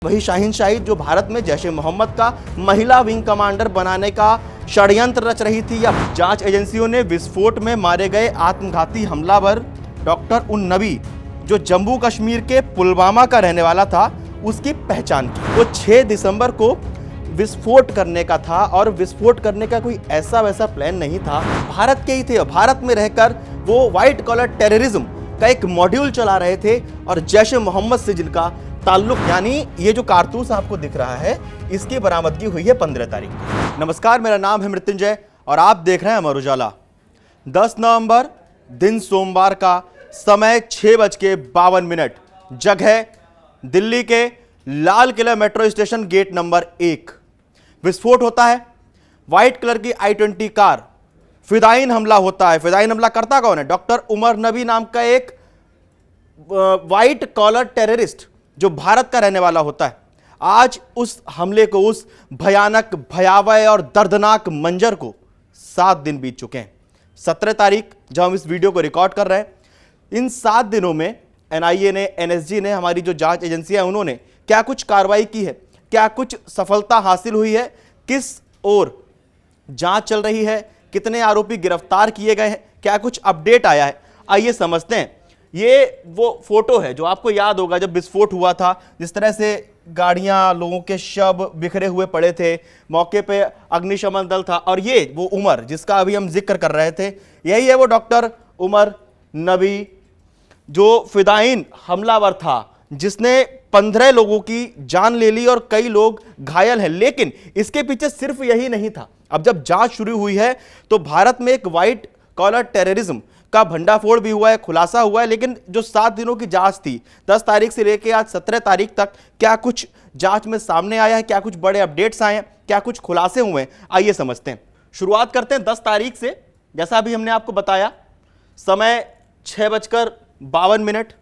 वही शाहीन शाहिद जो भारत में जैश ए मोहम्मद का महिला विंग कमांडर बनाने का षड्यंत्र रच रही थी। या जांच एजेंसियों ने विस्फोट में मारे गए आत्मघाती हमलावर डॉक्टर उन नबी जो जम्मू कश्मीर के पुलवामा का रहने वाला था उसकी पहचान की। वो 6 दिसंबर को विस्फोट करने का था और विस्फोट करने का कोई ऐसा वैसा प्लान नहीं था। भारत के ही थे। भारत में रहकर वो व्हाइट कॉलर टेररिज्म का एक मॉड्यूल चला रहे थे और जैश ए मोहम्मद से जिनका ताल्लुक, यानी ये जो कारतूस आपको दिख रहा है इसकी बरामदगी हुई है 15 तारीख को। नमस्कार, मेरा नाम है मृत्युंजय और आप देख रहे हैं अमर उजाला। 10 नवंबर दिन सोमवार का, समय 6:52, जगह दिल्ली के Lal Qila metro station gate number 1। विस्फोट होता है। व्हाइट कलर की I-20 कार, फिदायीन हमला होता है। फिदायीन हमला करता कौन है? डॉक्टर उमर नबी नाम का एक व्हाइट कॉलर टेररिस्ट जो भारत का रहने वाला होता है। आज उस हमले को, उस भयानक, भयावह और दर्दनाक मंजर को 7 दिन बीत चुके हैं। 17 तारीख जब हम इस वीडियो को रिकॉर्ड कर रहे हैं, इन 7 दिनों में NIA ने, NSG ने, हमारी जो जांच एजेंसियां उन्होंने क्या कुछ कार्रवाई की है, क्या कुछ सफलता हासिल हुई है, किस ओर जांच चल रही है, कितने आरोपी गिरफ्तार किए गए हैं, क्या कुछ अपडेट आया है, आइए समझते हैं। ये वो फोटो है जो आपको याद होगा जब विस्फोट हुआ था, जिस तरह से गाड़ियां, लोगों के शव बिखरे हुए पड़े थे, मौके पे अग्निशमन दल था। और ये वो उमर जिसका अभी हम जिक्र कर रहे थे, यही है वो डॉक्टर उमर नबी जो फिदायीन हमलावर था, जिसने 15 लोगों की जान ले ली और कई लोग घायल हैं। लेकिन इसके पीछे सिर्फ यही नहीं था। अब जब जांच शुरू हुई है तो भारत में एक व्हाइट कॉलर टेररिज्म का भंडाफोड़ भी हुआ है, खुलासा हुआ है। लेकिन जो 7 दिनों की जांच थी, 10 तारीख से लेकर आज 17 तारीख तक, क्या कुछ जांच में सामने आया है, क्या कुछ बड़े अपडेट्स आए हैं, क्या कुछ खुलासे हुए हैं, आइए समझते हैं। शुरुआत करते हैं 10 तारीख से। जैसा अभी हमने आपको बताया, समय 6:52,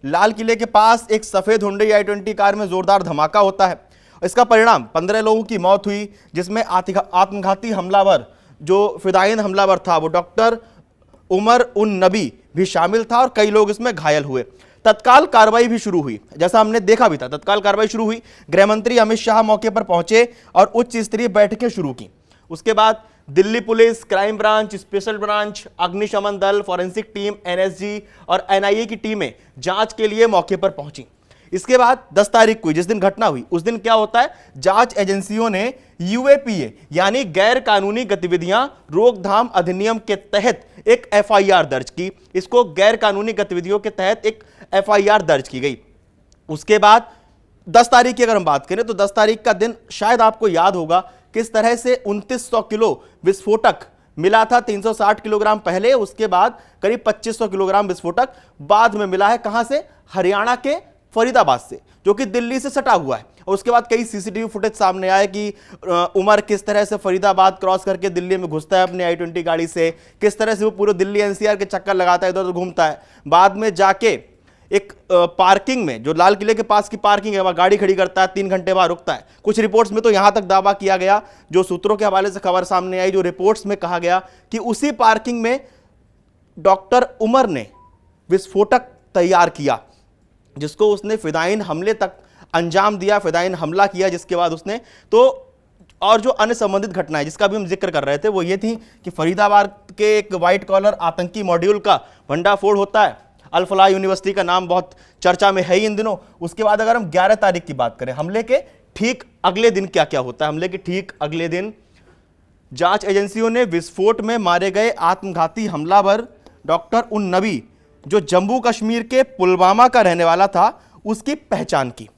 लाल किले के पास एक सफेद हुंडई I-20 कार में जोरदार धमाका होता है। इसका परिणाम 15 लोगों की मौत हुई, जिसमें आत्मघाती हमलावर जो फिदायीन हमलावर था वो डॉक्टर उमर उन नबी भी शामिल था और कई लोग इसमें घायल हुए। तत्काल कार्रवाई भी शुरू हुई, जैसा हमने देखा भी था। तत्काल कार्रवाई शुरू हुई। गृह मंत्री अमित शाह मौके पर पहुंचे और उच्च स्तरीय बैठकें शुरू की। उसके बाद Delhi police, crime branch, special branch, अग्निशमन दल, फॉरेंसिक टीम, NSG और NIA की टीमें जांच के लिए मौके पर पहुंची। इसके बाद 10 तारीख को, जिस दिन घटना हुई, उस दिन क्या होता है, जांच एजेंसियों ने UAPA यानी गैर कानूनी गतिविधियां रोकथाम अधिनियम के तहत एक FIR दर्ज की। इसको गैर कानूनी गतिविधियों के तहत एक FIR दर्ज की गई। उसके बाद 10 तारीख की अगर हम बात करें तो 10 तारीख का दिन शायद आपको याद होगा किस तरह से 2900 किलो विस्फोटक मिला था। 360 किलोग्राम पहले, उसके बाद करीब 2500 किलोग्राम विस्फोटक बाद में मिला है। कहां से? हरियाणा के फरीदाबाद से, जो कि दिल्ली से सटा हुआ है। और उसके बाद कई CCTV फुटेज सामने आए कि उमर किस तरह से फरीदाबाद क्रॉस करके दिल्ली में घुसता है अपने I-20 गाड़ी से, किस तरह से वो पूरे दिल्ली NCR के चक्कर लगाता है, इधर उधर घूमता है। बाद में जाके एक पार्किंग में, जो लाल किले के पास की पार्किंग है, वहां गाड़ी खड़ी करता है, 3 घंटे बाद रुकता है। कुछ रिपोर्ट्स में तो यहां तक दावा किया गया, जो सूत्रों के हवाले से खबर सामने आई, जो रिपोर्ट्स में कहा गया कि उसी पार्किंग में डॉक्टर उमर ने विस्फोटक तैयार किया, जिसको उसने फिदायीन हमले तक अंजाम दिया, फिदायीन हमला किया। जिसके बाद उसने और जो अन्य संबंधित घटनाएं जिसका भी हम जिक्र कर रहे थे वो ये थी कि फरीदाबाद के एक व्हाइट कॉलर आतंकी मॉड्यूल का भंडाफोड़ होता है। अल फलाह यूनिवर्सिटी का नाम बहुत चर्चा में है ही इन दिनों। उसके बाद अगर हम 11 तारीख की बात करें, हमले के ठीक अगले दिन क्या क्या होता है? हमले के ठीक अगले दिन जांच एजेंसियों ने विस्फोट में मारे गए आत्मघाती हमलावर डॉक्टर उन नबी जो जम्मू कश्मीर के पुलवामा का रहने वाला था उसकी पहचान की।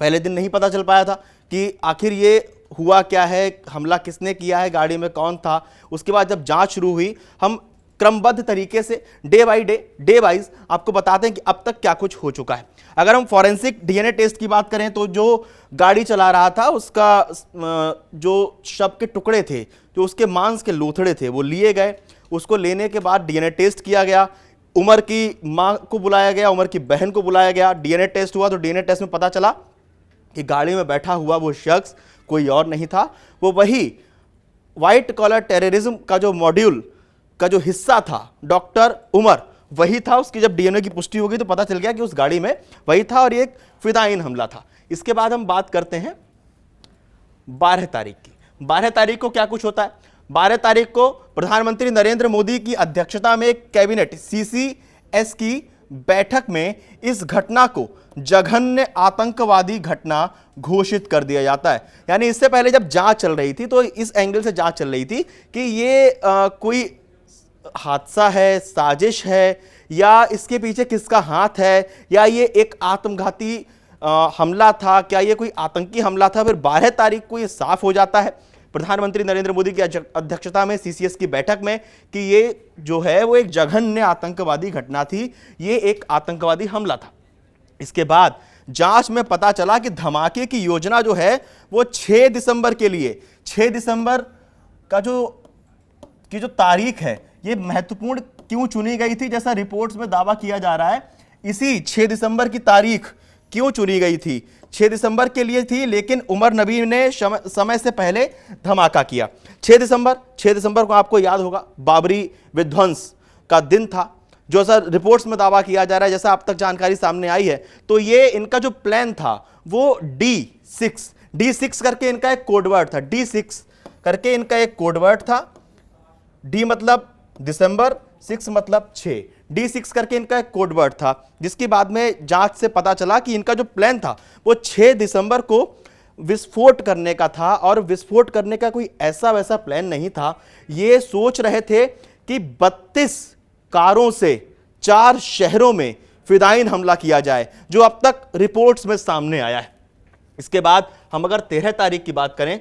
पहले दिन नहीं पता चल पाया था कि आखिर ये हुआ क्या है, हमला किसने किया है, गाड़ी में कौन था। उसके बाद जब जांच शुरू हुई, हम क्रमबद्ध तरीके से डे बाय डे वाइज आपको बताते हैं कि अब तक क्या कुछ हो चुका है। अगर हम फॉरेंसिक DNA टेस्ट की बात करें तो जो गाड़ी चला रहा था उसका जो शव के टुकड़े थे, जो उसके मांस के लोथड़े थे, वो लिए गए। उसको लेने के बाद DNA टेस्ट किया गया। उमर की मां को बुलाया गया, उमर की बहन को बुलाया गया। DNA टेस्ट हुआ तो DNA टेस्ट में पता चला कि गाड़ी में बैठा हुआ वो शख्स कोई और नहीं था, वो वही व्हाइट कॉलर टेररिज्म का जो मॉड्यूल का जो हिस्सा था डॉक्टर उमर, वही था। उसकी जब DNA की पुष्टि हो गई तो पता चल गया कि उस गाड़ी में वही था और ये एक फिदायीन हमला था। इसके बाद हम बात करते हैं 12 तारीख की। 12 तारीख को क्या कुछ होता है? 12 तारीख को प्रधानमंत्री नरेंद्र मोदी की अध्यक्षता में एक कैबिनेट CCS की बैठक में इस घटना को जघन्य आतंकवादी घटना घोषित कर दिया जाता है। यानी इससे पहले जब जांच चल रही थी तो इस एंगल से जांच चल रही थी कि ये कोई हादसा है, साजिश है, या इसके पीछे किसका हाथ है, या ये एक आत्मघाती हमला था, क्या ये कोई आतंकी हमला था। फिर 12 तारीख को ये साफ हो जाता है प्रधानमंत्री नरेंद्र मोदी की अध्यक्षता में CCS की बैठक में कि ये जो है वो एक जघन्य आतंकवादी घटना थी, ये एक आतंकवादी हमला था। इसके बाद जांच में पता चला कि धमाके की योजना जो है वो 6 दिसंबर के लिए, 6 दिसंबर का जो तारीख है ये महत्वपूर्ण क्यों चुनी गई थी, जैसा रिपोर्ट्स में दावा किया जा रहा है। इसी 6 दिसंबर की तारीख क्यों चुनी गई थी? 6 दिसंबर के लिए थी, लेकिन उमर नबी ने समय से पहले धमाका किया। 6 दिसंबर को आपको याद होगा बाबरी विध्वंस का दिन था, जो सर रिपोर्ट्स में दावा किया जा रहा है, जैसा अब तक जानकारी सामने आई है। तो ये इनका जो प्लान था वो D6 करके इनका एक कोडवर्ड था। D6 करके इनका एक कोडवर्ड था। D मतलब दिसंबर, 6 मतलब 6, D6 करके इनका एक कोडवर्ड था, जिसकी बाद में जांच से पता चला कि इनका जो प्लान था वो 6 दिसंबर को विस्फोट करने का था। और विस्फोट करने का कोई ऐसा वैसा प्लान नहीं था। ये सोच रहे थे कि 32 कारों से 4 शहरों में फिदायीन हमला किया जाए, जो अब तक रिपोर्ट्स में सामने आया है। इसके बाद हम अगर 13 तारीख की बात करें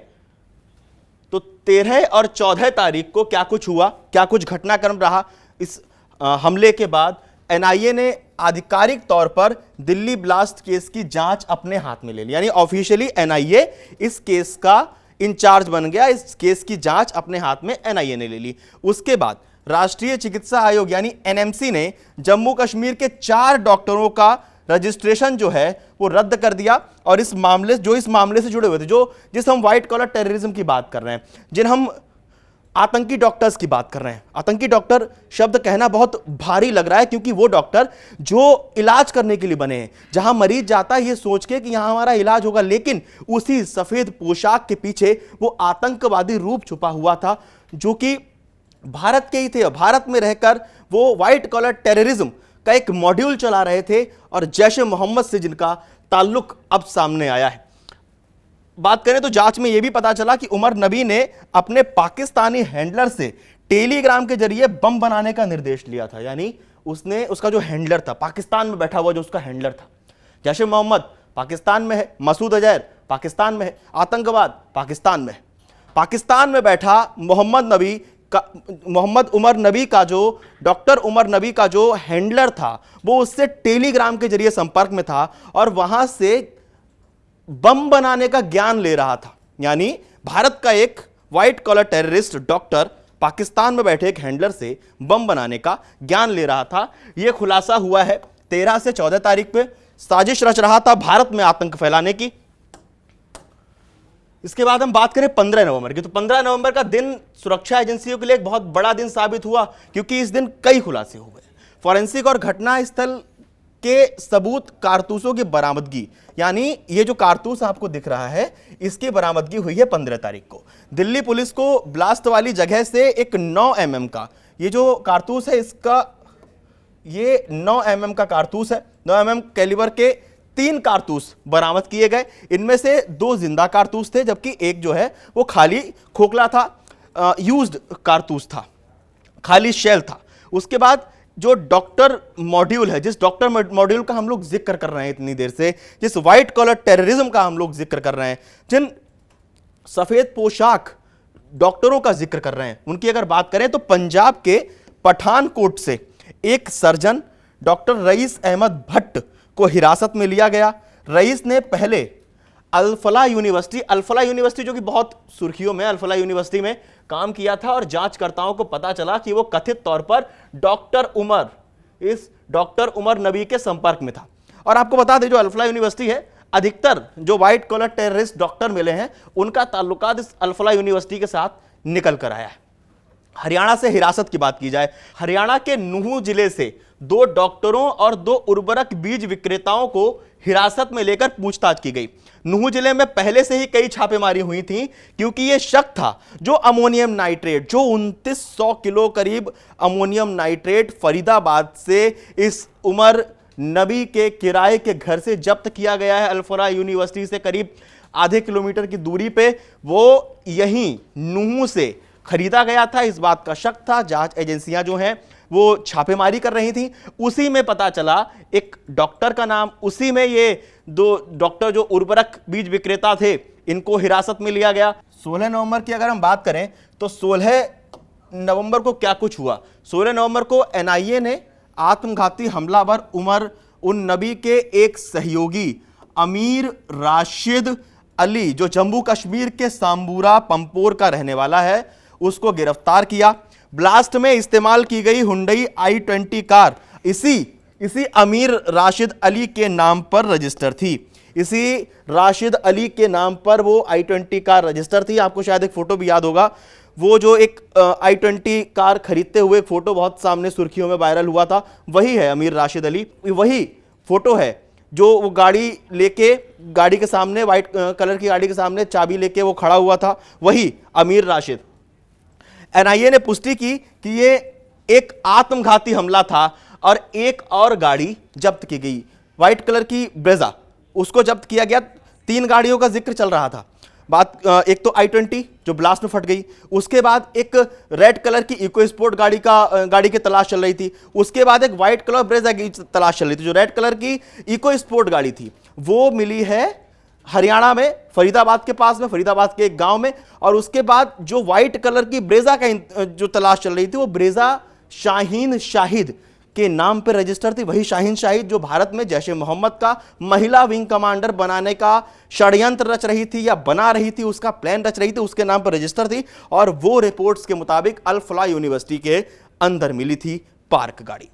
तो 13 और 14 तारीख को क्या कुछ हुआ, क्या कुछ घटनाक्रम रहा। इस हमले के बाद NIA ने आधिकारिक तौर पर दिल्ली ब्लास्ट केस की जांच अपने हाथ में ले ली। यानी ऑफिशियली NIA इस केस का इंचार्ज बन गया। इस केस की जांच अपने हाथ में NIA ने ले ली। उसके बाद राष्ट्रीय चिकित्सा आयोग यानी NMC ने जम्मू कश्मीर के 4 डॉक्टरों का रजिस्ट्रेशन जो है वो रद्द कर दिया। और इस मामले से जुड़े हुए थे, जिस हम व्हाइट कॉलर टेररिज्म की बात कर रहे हैं, जिन हम आतंकी डॉक्टर्स की बात कर रहे हैं। आतंकी डॉक्टर शब्द कहना बहुत भारी लग रहा है, क्योंकि वो डॉक्टर जो इलाज करने के लिए बने हैं, जहां मरीज जाता है ये सोच के कि यहां हमारा इलाज होगा, लेकिन उसी सफेद पोशाक के पीछे वो आतंकवादी रूप छुपा हुआ था, जो कि भारत के ही थे। भारत में रहकर वो व्हाइट कॉलर टेररिज्म का एक मॉड्यूल चला रहे थे, और जैश-ए-मोहम्मद से जिनका ताल्लुक अब सामने आया है। बात करें तो जांच में यह भी पता चला कि उमर नबी ने अपने पाकिस्तानी हैंडलर से टेलीग्राम के जरिए बम बनाने का निर्देश लिया था। यानी उसका जो हैंडलर था, पाकिस्तान में बैठा हुआ जो उसका हैंडलर था, जैश-ए-मोहम्मद पाकिस्तान में है, मसूद अजहर पाकिस्तान में है, आतंकवाद पाकिस्तान में है। पाकिस्तान में बैठा मोहम्मद उमर नबी का जो डॉक्टर उमर नबी का जो हैंडलर था, वो उससे टेलीग्राम के जरिए संपर्क में था और वहां से बम बनाने का ज्ञान ले रहा था। यानी भारत का एक white collar terrorist doctor Pakistan में बैठे एक हैंडलर से बम बनाने का ज्ञान ले रहा था। यह खुलासा हुआ है 13 से 14 तारीख पे। साजिश रच रहा था भारत में आतंक फैलाने की। इसके बाद हम बात करें 15 नवंबर की, तो 15 नवंबर का दिन सुरक्षा एजेंसियों के लिए एक बहुत बड़ा दिन साबित हुआ, क्योंकि इस दिन कई खुलासे हो गए। फॉरेंसिक और घटना स्थल के सबूत कारतूसों की बरामदगी, यानी ये जो कारतूस आपको दिख रहा है इसकी बरामदगी हुई है 15 तारीख को। दिल्ली पुलिस को ब्लास्ट वाली जगह से एक 9 mm का ये जो कारतूस है, ये 9 mm का कारतूस है। 9 mm कैलिबर के 3 कारतूस बरामद किए गए। इनमें से 2 जिंदा कारतूस थे, जबकि एक जो है वो खाली खोखला था, यूज्ड कारतूस था, खाली शेल था। उसके बाद जो डॉक्टर मॉड्यूल है, जिस डॉक्टर मॉड्यूल का हम लोग जिक्र कर रहे हैं इतनी देर से, जिस व्हाइट कॉलर टेररिज्म का हम लोग जिक्र कर रहे हैं, जिन सफेद पोशाक डॉक्टरों का जिक्र कर रहे हैं, उनकी अगर बात करें तो पंजाब के पठानकोट से एक surgeon doctor rice Ahmad Bhatt को हिरासत में लिया गया। रईस ने पहले अल-फलाह यूनिवर्सिटी जो कि बहुत सुर्खियों में, अल-फलाह यूनिवर्सिटी में काम किया था, और जांचकर्ताओं को पता चला कि वो कथित तौर पर डॉक्टर उमर नबी के संपर्क में था। और आपको बता दें, जो अल-फलाह यूनिवर्सिटी है, अधिकतर जो व्हाइट कॉलर टेररिस्ट डॉक्टर मिले हैं उनका ताल्लुकात इस अल-फलाह यूनिवर्सिटी के साथ निकल कर आया है। हरियाणा से हिरासत की बात की जाए, हरियाणा के नूंह जिले से 2 डॉक्टरों और 2 उर्वरक बीज विक्रेताओं को हिरासत में लेकर पूछताछ की गई। नूंह जिले में पहले से ही कई छापेमारी हुई थी, क्योंकि यह शक था जो अमोनियम नाइट्रेट, जो 2900 किलो करीब अमोनियम नाइट्रेट फरीदाबाद से इस उमर नबी के किराए के घर से जब्त किया गया है, अल्फोरा यूनिवर्सिटी से करीब आधे किलोमीटर की दूरी पे, वो यहीं नूंह से खरीदा गया था। इस बात का शक था। जांच एजेंसियां जो हैं वो छापेमारी कर रही थी। उसी में पता चला एक डॉक्टर का नाम, उसी में ये 2 डॉक्टर जो उर्वरक बीज विक्रेता थे, इनको हिरासत में लिया गया। 16 नवंबर की अगर हम बात करें तो 16 नवंबर को क्या कुछ हुआ। 16 नवंबर को एनआईए ने आत्मघाती हमलावर उमर उन नबी के एक सहयोगी अमीर राशिद अली, जो जम्मू कश्मीर के सांबूरा पंपोर का रहने वाला है, उसको गिरफ्तार किया। ब्लास्ट में इस्तेमाल की गई हुंडई i20 कार इसी अमीर राशिद अली के नाम पर रजिस्टर थी। इसी राशिद अली के नाम पर वो i20 कार रजिस्टर थी। आपको शायद एक फोटो भी याद होगा, वो जो एक i20 कार खरीदते हुए एक फोटो बहुत सामने सुर्खियों में वायरल हुआ था, वही है अमीर राशिद अली। वही फोटो है जो वो गाड़ी लेके, गाड़ी के सामने, व्हाइट कलर की गाड़ी के सामने चाबी लेके वो खड़ा हुआ था, वही अमीर राशिद। एनआईए ने पुष्टि की कि ये एक आत्मघाती हमला था और एक और गाड़ी जब्त की गई, व्हाइट कलर की ब्रेजा, उसको जब्त किया गया। 3 गाड़ियों का जिक्र चल रहा था। एक तो i20 जो ब्लास्ट में फट गई, उसके बाद एक रेड कलर की इको स्पोर्ट गाड़ी की तलाश चल रही थी, उसके बाद एक व्हाइट कलर ब्रेजा की तलाश चल रही थी। जो रेड कलर की इको स्पोर्ट गाड़ी थी वो मिली है हरियाणा में, फरीदाबाद के पास में, फरीदाबाद के एक गांव में। और उसके बाद जो व्हाइट कलर की ब्रेजा का जो तलाश चल रही थी, वो ब्रेजा शाहीन शाहिद के नाम पर रजिस्टर थी। वही शाहीन शाहिद जो भारत में जैश ए मोहम्मद का महिला विंग कमांडर बनाने का षड्यंत्र रच रही थी या बना रही थी, उसका प्लान रच रही थी, उसके नाम पर रजिस्टर थी। और वो रिपोर्ट्स के मुताबिक अल-फलाह यूनिवर्सिटी के अंदर मिली थी पार्क गाड़ी।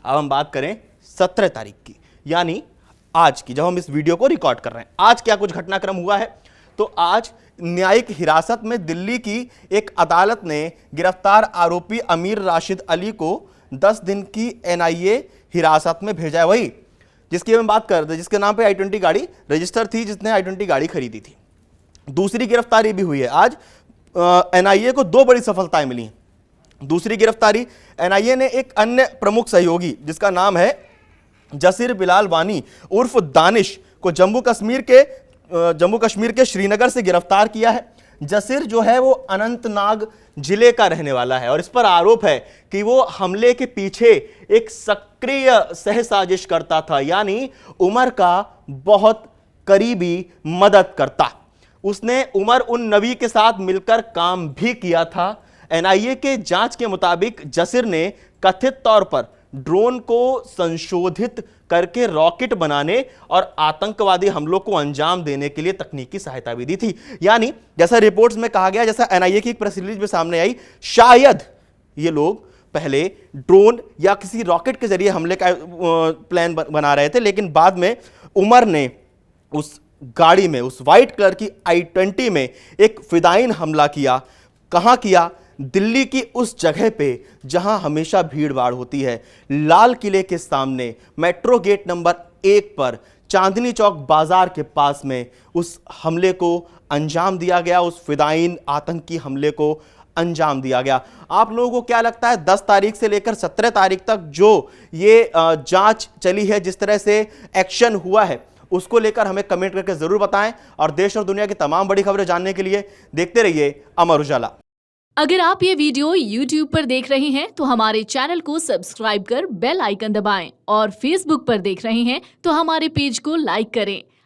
अब हम बात करें 17 तारीख की, यानी आज की, जब हम इस वीडियो को रिकॉर्ड कर रहे हैं। आज क्या कुछ घटनाक्रम हुआ है, तो आज न्यायिक हिरासत में दिल्ली की एक अदालत ने गिरफ्तार आरोपी अमीर राशिद अली को 10 दिन की एनआईए हिरासत में भेजा है। वही जिसकी हम बात कर रहे थे, जिसके नाम पे i20 गाड़ी रजिस्टर थी, जिसने i20 गाड़ी खरीदी थी। दूसरी गिरफ्तारी भी हुई है आज। एनआईए को 2 बड़ी सफलताएं मिली। दूसरी गिरफ्तारी, एनआईए ने एक अन्य प्रमुख सहयोगी जिसका नाम है जसीर बिलाल वानी उर्फ दानिश को जम्मू कश्मीर के श्रीनगर से गिरफ्तार किया है। जसीर जो है वो अनंतनाग जिले का रहने वाला है और इस पर आरोप है कि वो हमले के पीछे एक सक्रिय सह साजिश करता था, यानी उमर का बहुत करीबी मददकर्ता। उसने उमर उन नबी के साथ मिलकर काम भी किया था। एनआईए के जांच के मुताबिक जसीर ने कथित तौर पर ड्रोन को संशोधित करके रॉकेट बनाने और आतंकवादी हमलों को अंजाम देने के लिए तकनीकी सहायता भी दी थी। यानी जैसा रिपोर्ट्स में कहा गया, जैसा एनआईए की एक प्रेस रिलीज में सामने आई, शायद ये लोग पहले ड्रोन या किसी रॉकेट के जरिए हमले का प्लान बना रहे थे, लेकिन बाद में उमर ने उस गाड़ी में, उस व्हाइट कलर की i20 में एक फिदायीन हमला किया। कहां किया? दिल्ली की उस जगह पे जहां हमेशा भीड़ भाड़ होती है, लाल किले के सामने, मेट्रो गेट नंबर 1 पर, चांदनी चौक बाजार के पास में उस हमले को अंजाम दिया गया। उस फिदायीन आतंकी हमले को अंजाम दिया गया। आप लोगों को क्या लगता है 10 तारीख से लेकर 17 तारीख तक जो ये जांच चली है, जिस तरह से एक्शन हुआ है, उसको लेकर हमें कमेंट करके जरूर बताएं। और देश और दुनिया की तमाम बड़ी खबरें जानने के लिए देखते रहिए अमर उजाला। अगर आप ये वीडियो YouTube पर देख रहे हैं तो हमारे चैनल को सब्सक्राइब कर बेल आइकन दबाएं और Facebook पर देख रहे हैं तो हमारे पेज को लाइक करें।